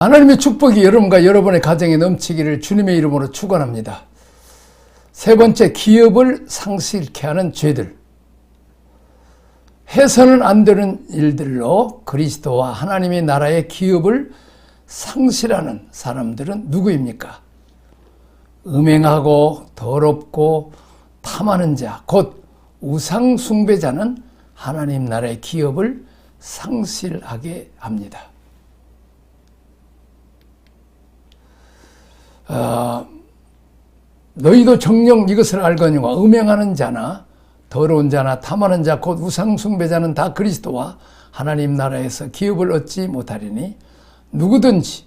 하나님의 축복이 여러분과 여러분의 가정에 넘치기를 주님의 이름으로 축원합니다. 세 번째, 기업을 상실케 하는 죄들. 해서는 안 되는 일들로 그리스도와 하나님의 나라의 기업을 상실하는 사람들은 누구입니까? 음행하고 더럽고 탐하는 자, 곧 우상 숭배자는 하나님 나라의 기업을 상실하게 합니다. 너희도 정녕 이것을 알거니와 음행하는 자나 더러운 자나 탐하는 자 곧 우상 숭배자는 다 그리스도와 하나님 나라에서 기업을 얻지 못하리니 누구든지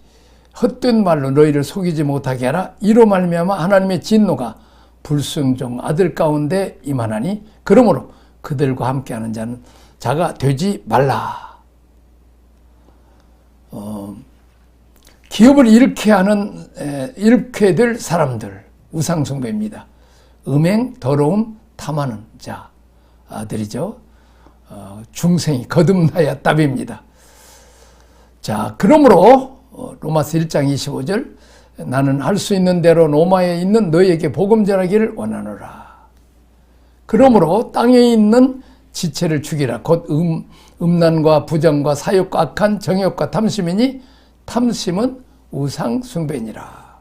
헛된 말로 너희를 속이지 못하게 하라. 이로 말미암아 하나님의 진노가 불순종 아들 가운데 임하나니 그러므로 그들과 함께하는 자가 되지 말라. 기업을 잃게 될 사람들, 우상숭배입니다. 음행, 더러움, 탐하는 자들이죠. 중생이 거듭나야 답입니다. 자, 그러므로 로마서 1장 25절 나는 할 수 있는 대로 로마에 있는 너희에게 복음 전하기를 원하노라. 그러므로 땅에 있는 지체를 죽이라. 곧 음란과 부정과 사욕과 악한 정욕과 탐심이니 탐심은 우상 숭배니라.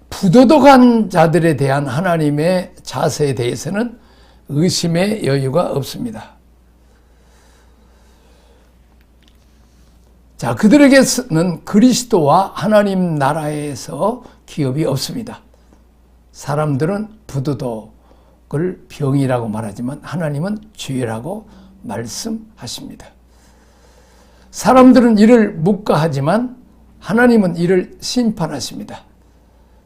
부도덕한 자들에 대한 하나님의 자세에 대해서는 의심의 여유가 없습니다. 자, 그들에게는 그리스도와 하나님 나라에서 기업이 없습니다. 사람들은 부도덕을 병이라고 말하지만 하나님은 죄라고 말씀하십니다. 사람들은 이를 묵과하지만 하나님은 이를 심판하십니다.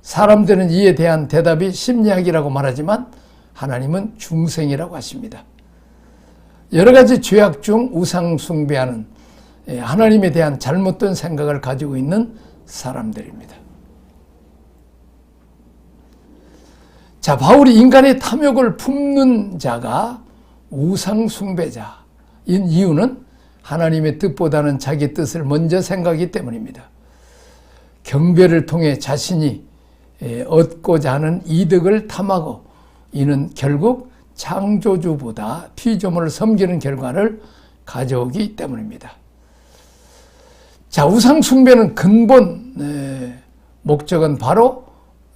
사람들은 이에 대한 대답이 심리학이라고 말하지만 하나님은 중생이라고 하십니다. 여러 가지 죄악 중 우상 숭배하는 하나님에 대한 잘못된 생각을 가지고 있는 사람들입니다. 자, 바울이 인간의 탐욕을 품는 자가 우상 숭배자인 이유는 하나님의 뜻보다는 자기 뜻을 먼저 생각하기 때문입니다. 경배를 통해 자신이 얻고자 하는 이득을 탐하고 이는 결국 창조주보다 피조물을 섬기는 결과를 가져오기 때문입니다. 자, 우상 숭배는 근본 목적은 바로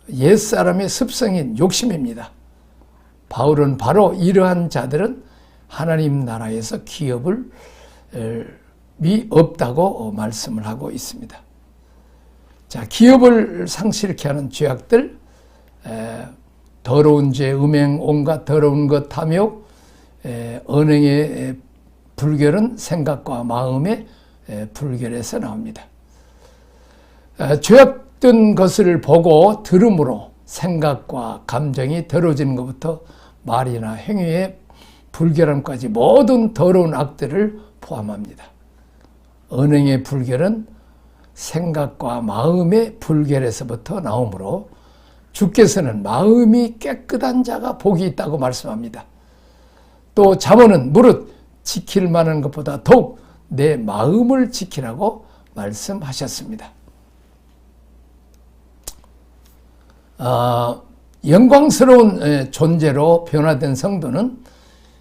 옛사람의 습성인 욕심입니다. 바울은 바로 이러한 자들은 하나님 나라에서 기업이 없다고 말씀을 하고 있습니다. 자, 기업을 상실케 하는 죄악들, 더러운 죄, 음행, 온갖 더러운 것, 탐욕, 언행의 불결은 생각과 마음의 불결에서 나옵니다. 죄악된 것을 보고 들음으로 생각과 감정이 더러워지는 것부터 말이나 행위의 불결함까지 모든 더러운 악들을 포함합니다. 언행의 불결은 생각과 마음의 불결에서부터 나오므로 주께서는 마음이 깨끗한 자가 복이 있다고 말씀합니다. 또 잠언은 무릇 지킬 만한 것보다 더욱 내 마음을 지키라고 말씀하셨습니다. 영광스러운 존재로 변화된 성도는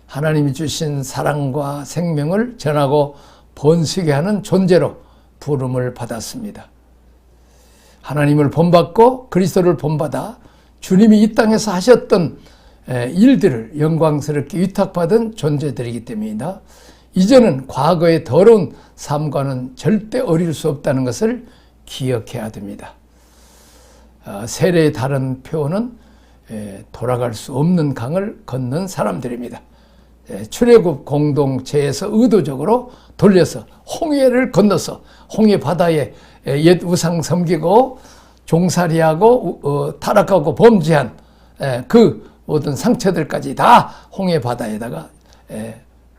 하나님이 주신 사랑과 생명을 전하고 번식게 하는 존재로 부름을 받았습니다. 하나님을 본받고 그리스도를 본받아 주님이 이 땅에서 하셨던 일들을 영광스럽게 위탁받은 존재들이기 때문이다. 이제는 과거의 더러운 삶과는 절대 어릴 수 없다는 것을 기억해야 됩니다. 세례의 다른 표현은 돌아갈 수 없는 강을 건넌 사람들입니다. 출애굽 공동체에서 의도적으로 돌려서 홍해를 건너서 홍해 바다에 옛 우상 섬기고 종살이하고 타락하고 범죄한 그 모든 상처들까지 다 홍해 바다에다가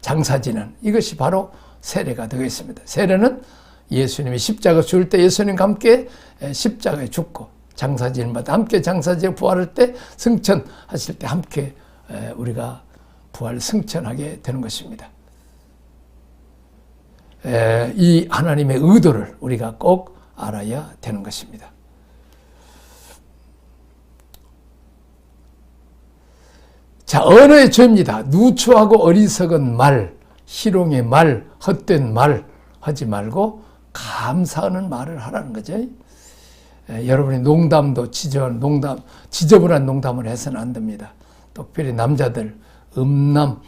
장사지는 이것이 바로 세례가 되겠습니다. 세례는 예수님이 십자가 죽을 때 예수님과 함께 십자가에 죽고 장사지는 바다 함께 장사지에 부활할 때 승천하실 때 함께 우리가 부활 승천하게 되는 것입니다. 이 하나님의 의도를 우리가 꼭 알아야 되는 것입니다. 자, 언어의 죄입니다. 누추하고 어리석은 말, 희롱의 말, 헛된 말 하지 말고 감사하는 말을 하라는 거죠. 여러분이 농담도 지저분한 농담을 해서는 안 됩니다. 특별히 남자들 음담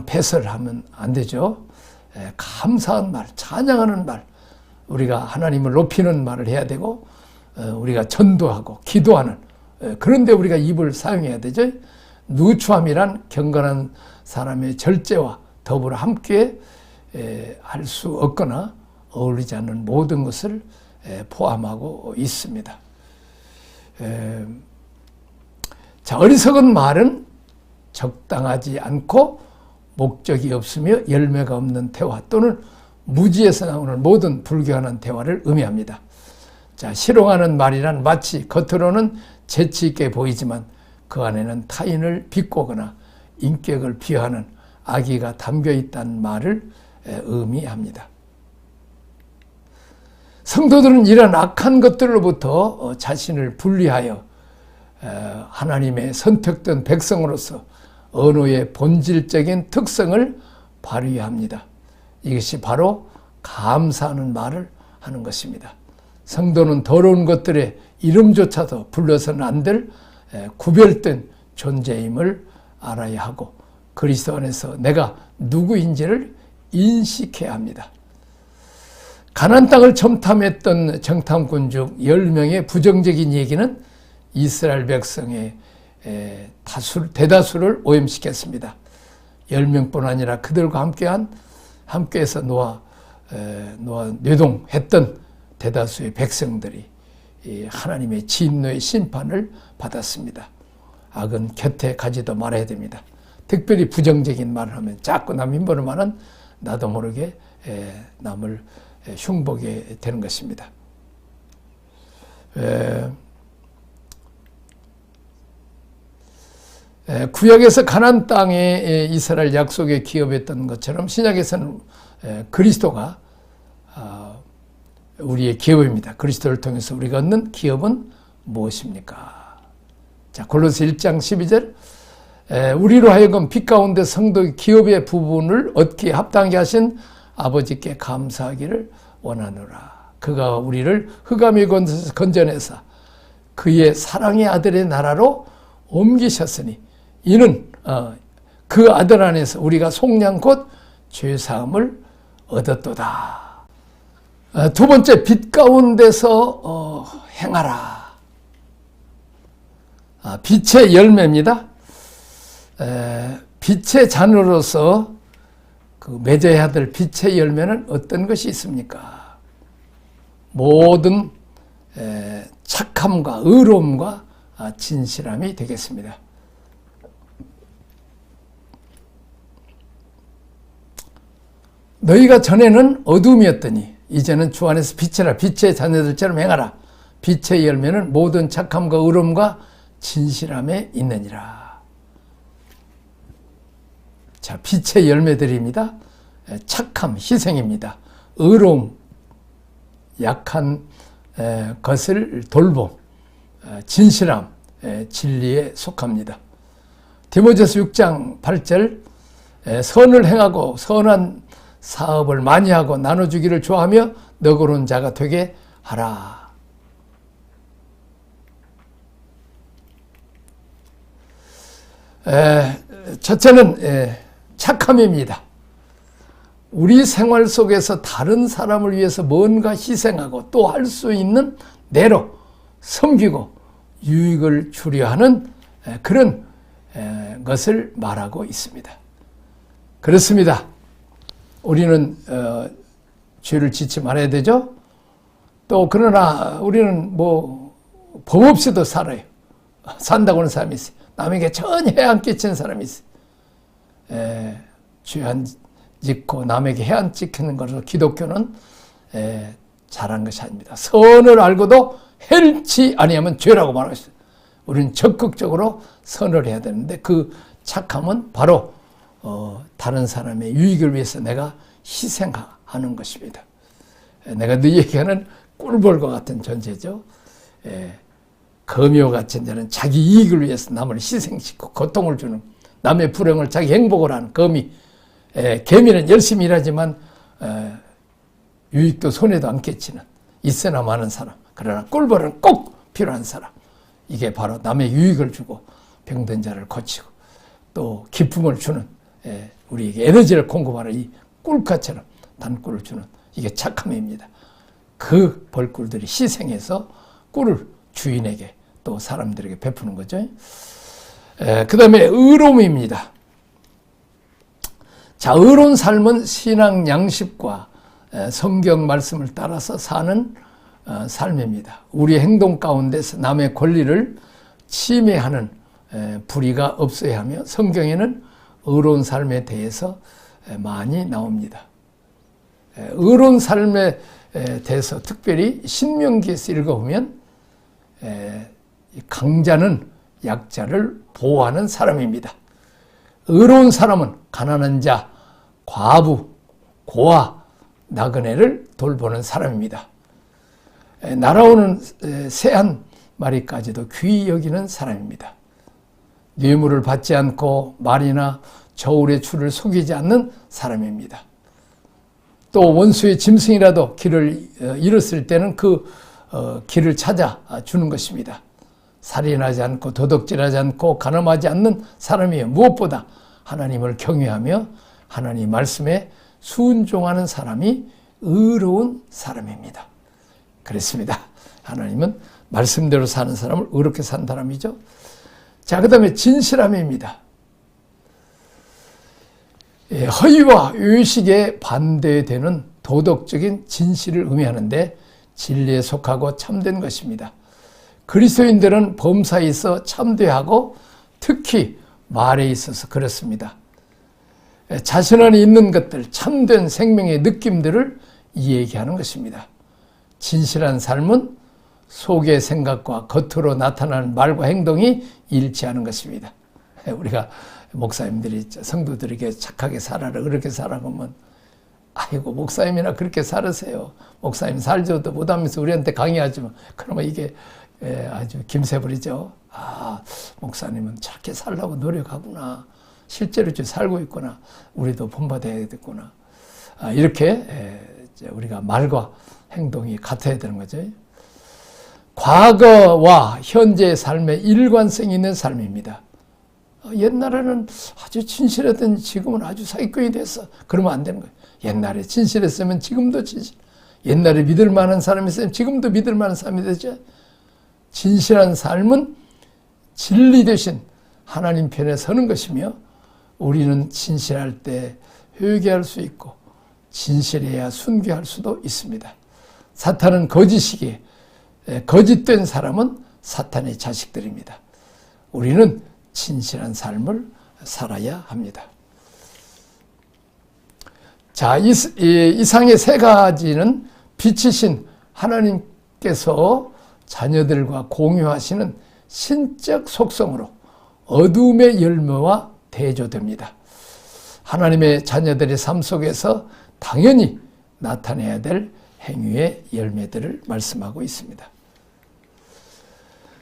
패설하면 안 되죠. 감사한 말, 찬양하는 말, 우리가 하나님을 높이는 말을 해야 되고, 우리가 전도하고 기도하는, 그런데 우리가 입을 사용해야 되죠. 누추함이란 경건한 사람의 절제와 더불어 함께 할 수 없거나 어울리지 않는 모든 것을 포함하고 있습니다. 자, 어리석은 말은 적당하지 않고 목적이 없으며 열매가 없는 대화 또는 무지에서 나오는 모든 불교하는 대화를 의미합니다. 자, 희롱하는 말이란 마치 겉으로는 재치 있게 보이지만 그 안에는 타인을 비꼬거나 인격을 비하하는 악의가 담겨 있다는 말을 의미합니다. 성도들은 이런 악한 것들로부터 자신을 분리하여 하나님의 선택된 백성으로서 언어의 본질적인 특성을 발휘합니다. 이것이 바로 감사하는 말을 하는 것입니다. 성도는 더러운 것들의 이름조차도 불러서는 안 될 구별된 존재임을 알아야 하고 그리스도 안에서 내가 누구인지를 인식해야 합니다. 가나안 땅을 정탐했던 정탐꾼 중 10명의 부정적인 얘기는 이스라엘 백성의 대다수를 오염시켰습니다. 10명뿐 아니라 그들과 함께해서 노동했던 대다수의 백성들이 하나님의 진노의 심판을 받았습니다. 악은 곁에 가지도 말아야 됩니다. 특별히 부정적인 말을 하면 자꾸 남 힘보는 말은 나도 모르게 남을 흉보게 되는 것입니다. 구약에서 가나안 땅에 이스라엘 약속에 기업했던 것처럼 신약에서는 그리스도가 우리의 기업입니다. 그리스도를 통해서 우리가 얻는 기업은 무엇입니까? 자, 골로새 1장 12절 우리로 하여금 빛 가운데 성도의 기업의 부분을 얻기에 합당하게 하신 아버지께 감사하기를 원하노라. 그가 우리를 흑암의 권세에서 건져내사 그의 사랑의 아들의 나라로 옮기셨으니 이는 그 아들 안에서 우리가 속량 곧 죄사함을 얻었도다. 두 번째, 빛 가운데서 행하라. 빛의 열매입니다. 빛의 자녀로서 그 맺어야 될 빛의 열매는 어떤 것이 있습니까? 모든 착함과 의로움과 진실함이 되겠습니다. 너희가 전에는 어둠이었더니 이제는 주 안에서 빛이라. 빛의 자녀들처럼 행하라. 빛의 열매는 모든 착함과 의로움과 진실함에 있느니라. 자, 빛의 열매들입니다. 착함, 희생입니다. 의로움, 약한 것을 돌봄, 진실함, 진리에 속합니다. 디모데서 6장 8절 선을 행하고 선한 사업을 많이 하고 나눠주기를 좋아하며 너그러운 자가 되게 하라. 첫째는 착함입니다. 우리 생활 속에서 다른 사람을 위해서 뭔가 희생하고 또 할 수 있는 대로 섬기고 유익을 주려 하는 그런 것을 말하고 있습니다. 그렇습니다. 우리는 죄를 짓지 말아야 되죠. 또 그러나 우리는 법 없이도 살아요. 산다고 하는 사람이 있어요. 남에게 전혀 해안 끼치는 사람이 있어요. 죄 안 짓고 남에게 해안 끼치는 것으로 기독교는 잘한 것이 아닙니다. 선을 알고도 헬지 아니하면 죄라고 말하고 있어요. 우리는 적극적으로 선을 해야 되는데 그 착함은 바로 다른 사람의 유익을 위해서 내가 희생하는 것입니다. 내가 너희에게는 꿀벌과 같은 존재죠. 거미와 같은 자는 자기 이익을 위해서 남을 희생시키고 고통을 주는, 남의 불행을 자기 행복을 하는 거미. 개미는 열심히 일하지만 유익도 손해도 안 끼치는 있으나 마는 사람. 그러나 꿀벌은 꼭 필요한 사람. 이게 바로 남의 유익을 주고 병든 자를 고치고 또 기쁨을 주는, 우리에게 에너지를 공급하는 이 꿀까처럼 단꿀을 주는, 이게 착함입니다. 그 벌꿀들이 희생해서 꿀을 주인에게 또 사람들에게 베푸는 거죠. 그 다음에 의로움입니다. 자, 의로운 삶은 신앙 양식과 성경 말씀을 따라서 사는 삶입니다. 우리의 행동 가운데서 남의 권리를 침해하는 불의가 없어야 하며, 성경에는 의로운 삶에 대해서 많이 나옵니다. 의로운 삶에 대해서 특별히 신명기에서 읽어보면 강자는 약자를 보호하는 사람입니다. 의로운 사람은 가난한 자, 과부, 고아, 나그네를 돌보는 사람입니다. 날아오는 새 한 마리까지도 귀히 여기는 사람입니다. 뇌물을 받지 않고 말이나 저울의 줄을 속이지 않는 사람입니다. 또 원수의 짐승이라도 길을 잃었을 때는 그 길을 찾아 주는 것입니다. 살인하지 않고 도둑질하지 않고 간음하지 않는 사람이에요. 무엇보다 하나님을 경외하며 하나님 말씀에 순종하는 사람이 의로운 사람입니다. 그렇습니다. 하나님은 말씀대로 사는 사람을 의롭게 산 사람이죠. 자, 그 다음에 진실함입니다. 허위와 의식에 반대되는 도덕적인 진실을 의미하는데 진리에 속하고 참된 것입니다. 그리스도인들은 범사에 있어 참되하고 특히 말에 있어서 그렇습니다. 자신 안에 있는 것들, 참된 생명의 느낌들을 이야기하는 것입니다. 진실한 삶은 속의 생각과 겉으로 나타나는 말과 행동이 일치하는 것입니다. 우리가 목사님들이 성도들에게 착하게 살아라, 그렇게 살아 보면 아이고 목사님이나 그렇게 살으세요. 목사님 살지도 못하면서 우리한테 강의하지만 그러면 이게 아주 김새부리죠. 아, 목사님은 저렇게 살려고 노력하구나. 실제로 좀 살고 있구나. 우리도 본받아야 되겠구나. 이렇게 우리가 말과 행동이 같아야 되는 거죠. 과거와 현재의 삶에 일관성이 있는 삶입니다. 옛날에는 아주 진실했던 지금은 아주 사기꾼이 됐어. 그러면 안 되는 거예요. 옛날에 진실했으면 지금도 진실. 옛날에 믿을 만한 사람이 있으면 지금도 믿을 만한 사람이 되죠. 진실한 삶은 진리 대신 하나님 편에 서는 것이며, 우리는 진실할 때 회개할 수 있고 진실해야 순교할 수도 있습니다. 사탄은 거짓이기에 거짓된 사람은 사탄의 자식들입니다. 우리는 진실한 삶을 살아야 합니다. 자, 이상의 세 가지는 빛이신 하나님께서 자녀들과 공유하시는 신적 속성으로 어둠의 열매와 대조됩니다. 하나님의 자녀들의 삶 속에서 당연히 나타내야 될 행위의 열매들을 말씀하고 있습니다.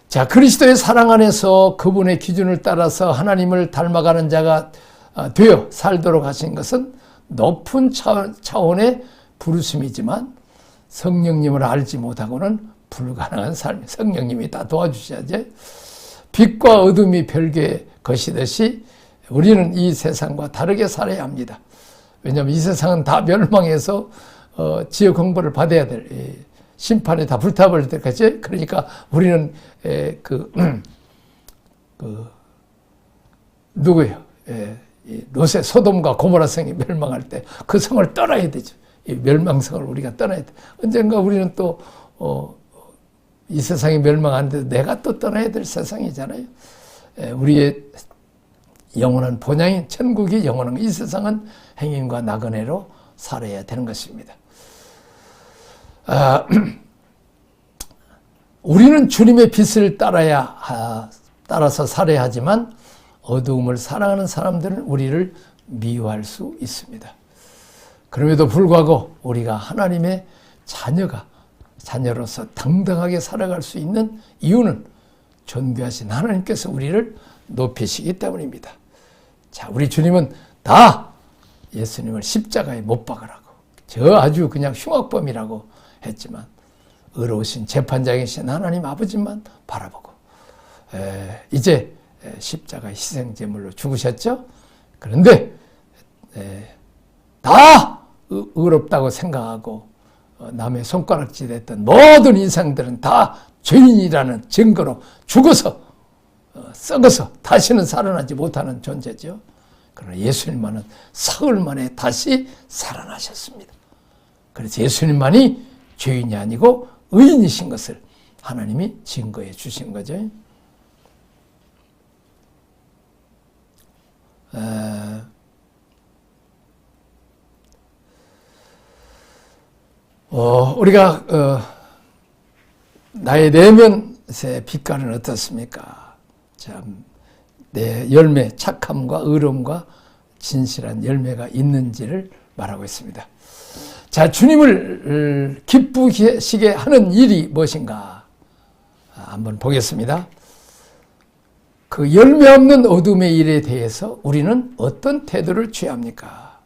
자, 그리스도의 사랑 안에서 그분의 기준을 따라서 하나님을 닮아가는 자가 되어 살도록 하신 것은 높은 차원의 부르심이지만 성령님을 알지 못하고는 불가능한 삶. 성령님이 다 도와주셔야죠. 빛과 어둠이 별개의 것이듯이 우리는 이 세상과 다르게 살아야 합니다. 왜냐하면 이 세상은 다 멸망해서 지옥 형벌을 받아야 될, 심판에 다 불타버릴 때까지. 그러니까 우리는 누구예요? 롯의 소돔과 고모라 성이 멸망할 때 그 성을 떠나야 되죠. 이 멸망성을 우리가 떠나야 돼. 언젠가 우리는 또 이 세상이 멸망 안 돼도 내가 또 떠나야 될 세상이잖아요. 우리의 영원한 본향인 천국이 영원한, 이 세상은 행인과 나그네로 살아야 되는 것입니다. 우리는 주님의 빛을 따라서 살아야 하지만 어두움을 사랑하는 사람들은 우리를 미워할 수 있습니다. 그럼에도 불구하고 우리가 하나님의 자녀로서 당당하게 살아갈 수 있는 이유는 존귀하신 하나님께서 우리를 높이시기 때문입니다. 자, 우리 주님은 다 예수님을 십자가에 못 박으라고, 저 아주 그냥 흉악범이라고 했지만 의로우신 재판장이신 하나님 아버지만 바라보고 이제 십자가 희생제물로 죽으셨죠. 그런데 다 의롭다고 생각하고 남의 손가락질 했던 모든 인생들은 다 죄인이라는 증거로 죽어서 썩어서 다시는 살아나지 못하는 존재죠. 그러나 예수님만은 사흘 만에 다시 살아나셨습니다. 그래서 예수님만이 죄인이 아니고 의인이신 것을 하나님이 증거해 주신 거죠. 우리가 나의 내면의 빛깔은 어떻습니까? 참 내 열매, 착함과 의로움과 진실한 열매가 있는지를 말하고 있습니다. 자, 주님을 기쁘시게 하는 일이 무엇인가 한번 보겠습니다. 그 열매 없는 어둠의 일에 대해서 우리는 어떤 태도를 취합니까?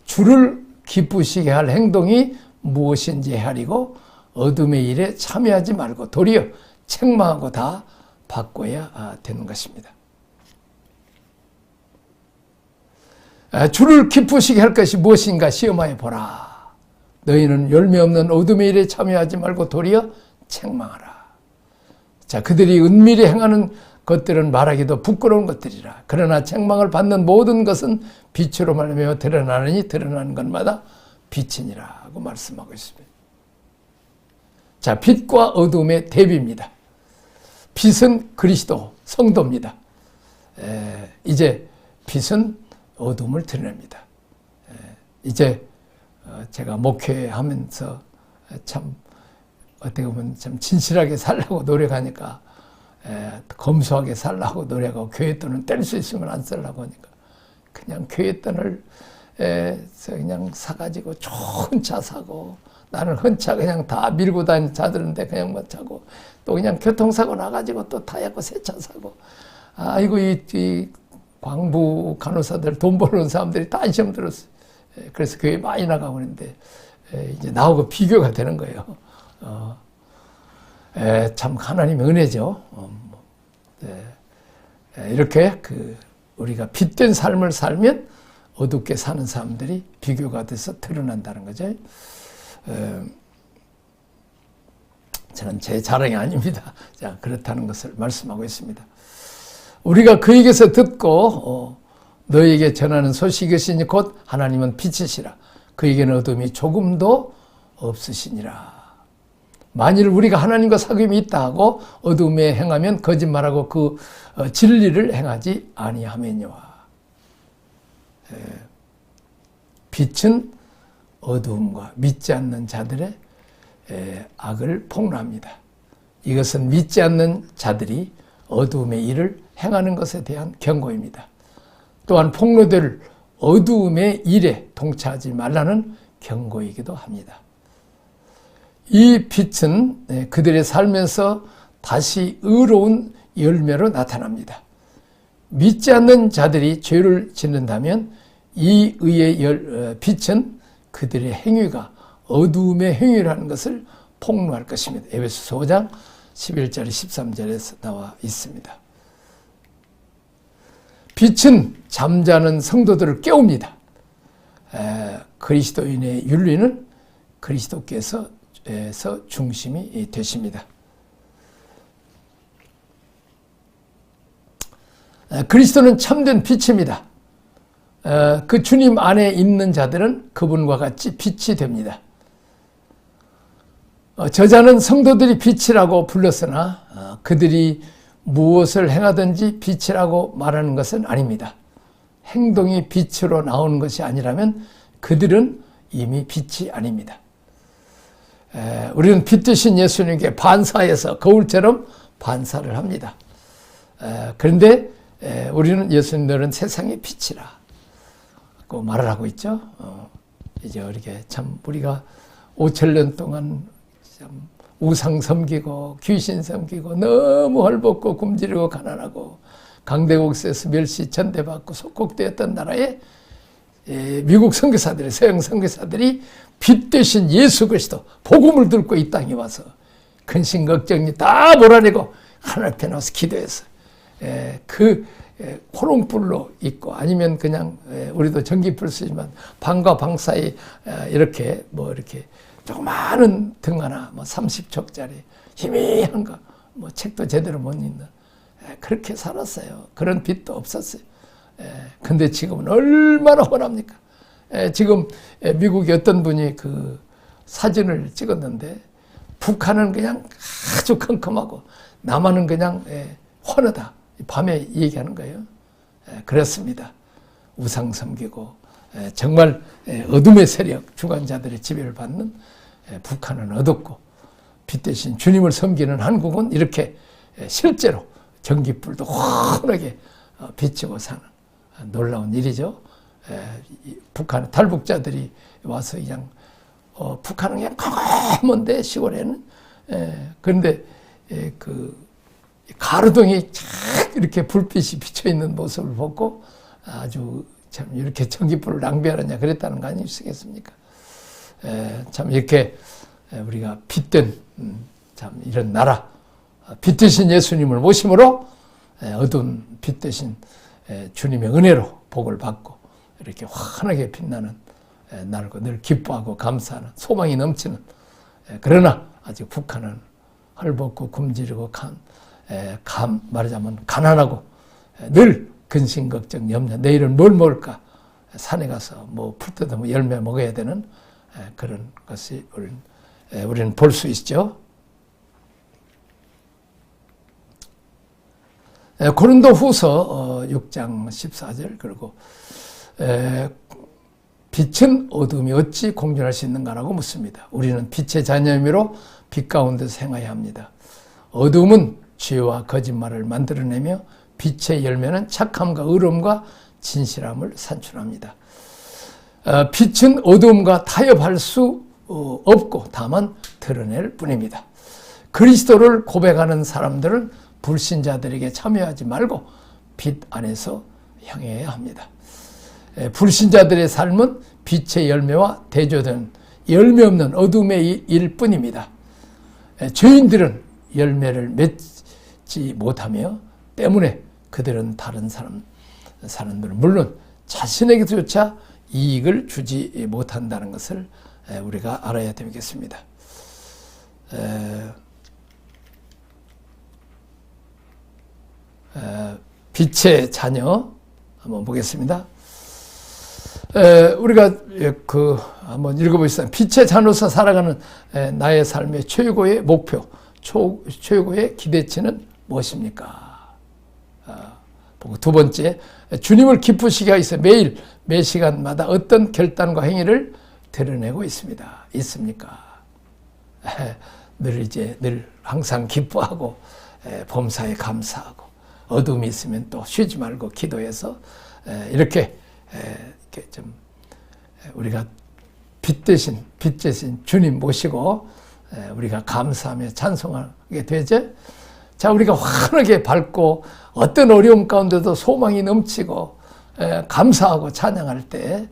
주를 기쁘시게 할 행동이 무엇인지 헤아리고 어둠의 일에 참여하지 말고 도리어 책망하고 다 바꿔야 되는 것입니다. 주를 기쁘시게 할 것이 무엇인가 시험하여 보라. 너희는 열매 없는 어둠의 일에 참여하지 말고 도리어 책망하라. 자, 그들이 은밀히 행하는 것들은 말하기도 부끄러운 것들이라. 그러나 책망을 받는 모든 것은 빛으로 말미암아 드러나느니 드러나는 것마다 빛이니라고 말씀하고 있습니다. 자, 빛과 어둠의 대비입니다. 빛은 그리스도, 성도입니다. 이제 빛은 어둠을 드러냅니다. 이제 제가 목회하면서 참 어떻게 보면 참 진실하게 살라고 노력하니까 검소하게 살라고 노력하고 교회 돈은 뗄 수 있으면 안 쓰려고 하니까 그냥 교회 돈을 그냥 사가지고 좋은 차 사고, 나는 헌차 그냥 다 밀고 다니는 자들인데 그냥 못 차고, 또 그냥 교통사고 나가지고 또 타야고 새 차 사고. 아이고, 이 광부 간호사들 돈 벌는 사람들이 다 시험 들었어요. 그래서 교회 많이 나가고 있는데 이제 나하고 비교가 되는 거예요. 참 하나님의 은혜죠. 이렇게 우리가 빛된 삶을 살면 어둡게 사는 사람들이 비교가 돼서 드러난다는 거죠. 저는 제 자랑이 아닙니다. 자, 그렇다는 것을 말씀하고 있습니다. 우리가 그에게서 듣고 너에게 전하는 소식이시니 곧 하나님은 빛이시라. 그에게는 어둠이 조금도 없으시니라. 만일 우리가 하나님과 사귐이 있다 하고 어둠에 행하면 거짓말하고 그 진리를 행하지 아니하면요와. 빛은 어두움과 믿지 않는 자들의 악을 폭로합니다. 이것은 믿지 않는 자들이 어두움의 일을 행하는 것에 대한 경고입니다. 또한 폭로될 어두움의 일에 동차하지 말라는 경고이기도 합니다. 이 빛은 그들의 삶에서 다시 의로운 열매로 나타납니다. 믿지 않는 자들이 죄를 짓는다면 이 의의 빛은 그들의 행위가 어두움의 행위라는 것을 폭로할 것입니다. 에베소서 5장 11절 13절에서 나와 있습니다. 빛은 잠자는 성도들을 깨웁니다. 그리스도인의 윤리는 그리스도께서 중심이 되십니다. 그리스도는 참된 빛입니다. 그 주님 안에 있는 자들은 그분과 같이 빛이 됩니다. 저자는 성도들이 빛이라고 불렀으나 그들이 무엇을 행하든지 빛이라고 말하는 것은 아닙니다. 행동이 빛으로 나오는 것이 아니라면 그들은 이미 빛이 아닙니다. 우리는 빛 되신 예수님께 반사해서 거울처럼 반사를 합니다. 그런데 우리는 예수님들은 세상의 빛이라 고 말을 하고 있죠. 이제 이렇게 참 우리가 5,000년 동안 참 우상 섬기고 귀신 섬기고 너무 헐벗고 굶주리고 가난하고 강대국에서 멸시 전대받고 속국되었던 나라에 미국 선교사들이, 서양 선교사들이 빛 대신 예수 그리스도 복음을 들고 이 땅에 와서 근심 걱정이 다 몰아내고 하늘 앞에 나와서 기도해서 그 호롱불로 있고 아니면 그냥 우리도 전기불 쓰지만 방과 방 사이 이렇게 뭐 이렇게 조그마한 등 하나 뭐 30촉짜리 희미한 거 뭐 책도 제대로 못 읽는 그렇게 살았어요. 그런 빛도 없었어요. 근데 지금은 얼마나 환합니까? 지금 미국의 어떤 분이 그 사진을 찍었는데 북한은 그냥 아주 컴컴하고 남한은 그냥 환하다. 밤에 얘기하는 거예요. 그렇습니다. 우상 섬기고 정말 어둠의 세력 주관자들의 지배를 받는 북한은 어둡고 빛 대신 주님을 섬기는 한국은 이렇게 실제로 전기불도 환하게 비치고 사는 놀라운 일이죠. 북한 탈북자들이 와서 그냥 북한은 그냥 검은데 시골에는 그런데 그 가로등이 쫙 이렇게 불빛이 비쳐 있는 모습을 보고 아주 참 이렇게 전기불을 낭비하느냐 그랬다는 거 아니겠습니까? 참 이렇게 우리가 빛된 참 이런 나라 빛 대신 예수님을 모심으로 어두운 빛 대신 주님의 은혜로 복을 받고 이렇게 환하게 빛나는 날고 늘 기뻐하고 감사하는 소망이 넘치는 그러나 아직 북한은 헐벗고 굶주리고 말하자면 가난하고 늘 근심 걱정 염려 내일은 뭘 먹을까 산에 가서 뭐 풀 뜯어 뭐 열매 먹어야 되는 그런 것이 우리는 볼 수 있죠. 고린도 후서 6장 14절 그리고 빛은 어둠이 어찌 공존할 수 있는가라고 묻습니다. 우리는 빛의 자녀이므로 빛 가운데서 행하여야 합니다. 어둠은 죄와 거짓말을 만들어내며 빛의 열매는 착함과 의로움과 진실함을 산출합니다. 빛은 어둠과 타협할 수 없고 다만 드러낼 뿐입니다. 그리스도를 고백하는 사람들은 불신자들에게 참여하지 말고 빛 안에서 향해야 합니다. 불신자들의 삶은 빛의 열매와 대조된 열매 없는 어둠의 일 뿐입니다. 죄인들은 열매를 맺지 못하며 때문에 그들은 다른 사람들은 물론 자신에게조차 이익을 주지 못한다는 것을 우리가 알아야 되겠습니다. 빛의 자녀 한번 보겠습니다. 우리가 한번 읽어보겠습니다. 빛의 자녀로서 살아가는 나의 삶의 최고의 목표, 최고의 기대치는 무엇입니까? 보고 두 번째, 주님을 기쁘시게 하기 위해서 매일 매 시간마다 어떤 결단과 행위를 드러내고 있습니까? 늘 항상 기뻐하고 범사에 감사하고 어둠이 있으면 또 쉬지 말고 기도해서 이렇게 좀 우리가 빛 대신 주님 모시고 우리가 감사하며 찬송하게 되죠. 자, 우리가 환하게 밝고 어떤 어려움 가운데도 소망이 넘치고 감사하고 찬양할 때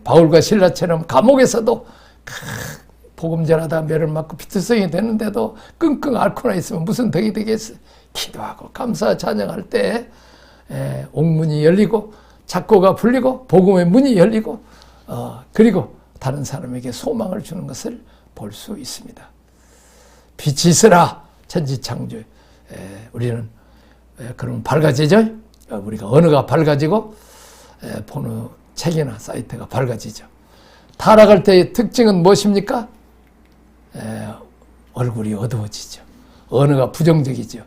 바울과 실라처럼 감옥에서도 복음 전하다 매를 맞고 피투성이 되는데도 끙끙 앓고나 있으면 무슨 덕이 되겠어요. 기도하고 감사 찬양할 때 옥문이 열리고 작고가 풀리고 복음의 문이 열리고 그리고 다른 사람에게 소망을 주는 것을 볼 수 있습니다. 빛이 있으라 천지창조. 우리는 그럼 밝아지죠. 우리가 언어가 밝아지고 보는 책이나 사이트가 밝아지죠. 타락할 때의 특징은 무엇입니까? 얼굴이 어두워지죠. 언어가 부정적이죠.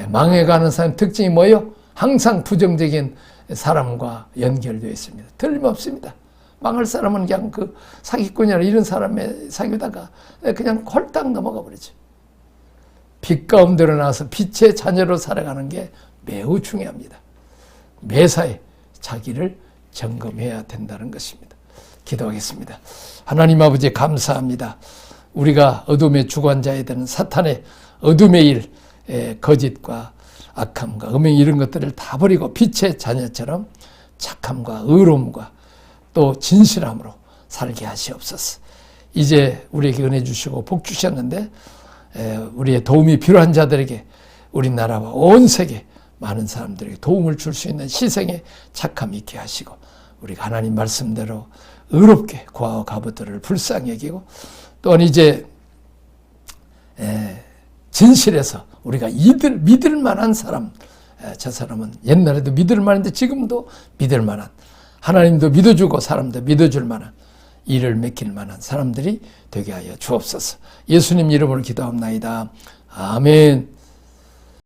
망해가는 사람 특징이 뭐예요? 항상 부정적인 사람과 연결되어 있습니다. 틀림없습니다. 망할 사람은 그냥 그 사기꾼이나 이런 사람의 사귀다가 그냥 홀딱 넘어가 버리죠. 빛 가운데로 나와서 빛의 자녀로 살아가는 게 매우 중요합니다. 매사에 자기를 점검해야 된다는 것입니다. 기도하겠습니다. 하나님 아버지 감사합니다. 우리가 어둠의 주관자에 되는 사탄의 어둠의 일, 거짓과 악함과 음행 이런 것들을 다 버리고 빛의 자녀처럼 착함과 의로움과 또 진실함으로 살게 하시옵소서. 이제 우리에게 은혜 주시고 복 주셨는데 우리의 도움이 필요한 자들에게 우리나라와 온 세계 많은 사람들에게 도움을 줄 수 있는 시생에 착함 있게 하시고 우리가 하나님 말씀대로 의롭게 고아와 가부들을 불쌍히 여기고 또한 이제 진실에서 우리가 믿을 만한 사람, 저 사람은 옛날에도 믿을 만한데 지금도 믿을 만한, 하나님도 믿어주고 사람도 믿어줄 만한 일을 맡길 만한 사람들이 되게 하여 주옵소서. 예수님 이름으로 기도합나이다. 아멘.